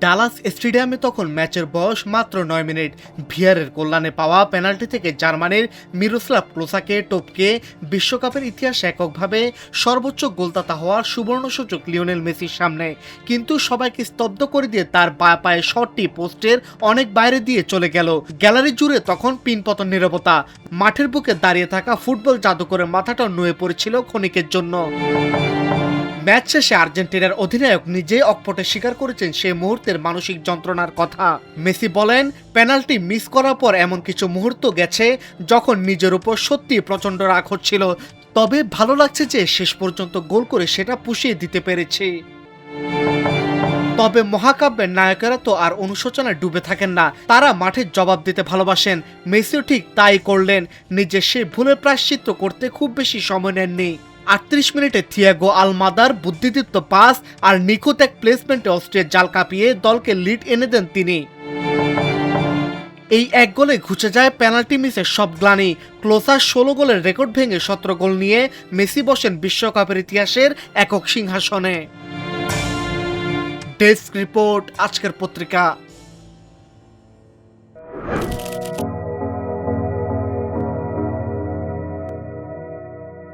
Dallas স্টেডিয়ামে তখন ম্যাচের বয়স মাত্র ৯ মিনিট। ভিআরের কল্যাণে পাওয়া পেনাল্টি থেকে জার্মানির মিরোস্লাভ ক্লোসাকে টপকে বিশ্বকাপের ইতিহাসে এককভাবে সর্বোচ্চ গোলদাতা হওয়ার সুবর্ণ সুযোগ লিওনেল মেসির সামনে। কিন্তু সবাইকে স্তব্ধ করে দিয়ে তার বাঁ পায়ের শটটি পোস্টের অনেক বাইরে দিয়ে চলে গেল। গ্যালারি জুড়ে তখন পিনপতন নীরবতা। মাঠের বুকে দাঁড়িয়ে থাকা ফুটবল জাদুকরের মাথাটা নুয়ে পড়েছিল ক্ষণিকের জন্য। ম্যাচ শেষে আর্জেন্টিনার অধিনায়ক নিজেই অকপটে স্বীকার করেছেন সেই মুহূর্তের মানসিক যন্ত্রণার কথা। মেসি বলেন, পেনাল্টি মিস করার পর এমন কিছু মুহূর্ত গেছে যখন নিজের উপর সত্যি প্রচণ্ড রাগ হচ্ছিল, তবে ভালো লাগছে যে শেষ পর্যন্ত গোল করে সেটা পুষিয়ে দিতে পেরেছি। তবে মহাকাব্যের নায়কেরা তো আর অনুশোচনায় ডুবে থাকেন না, তারা মাঠের জবাব দিতে ভালোবাসেন। মেসিও ঠিক তাই করলেন। নিজের সেই ভুলের প্রায়শ্চিত্ত করতে খুব বেশি সময় নেননি। ৩৮ মিনিটে থিয়াগো আলমাদার বুদ্ধিদীপ্ত পাস আর নিখুঁত এক প্লেসমেন্টে অস্ট্রিয়ার জাল কাঁপিয়ে দলকে লিড এনে দেন তিনি। এই এক গোলে ঘুচে যায় পেনাল্টি মিসের সব গ্লানি। ক্লোসার ১৬ গোলের রেকর্ড ভেঙে ১৭ গোল নিয়ে মেসি বসেন বিশ্বকাপের ইতিহাসের একক সিংহাসনে। ডেস্ক রিপোর্ট, আজকের পত্রিকা।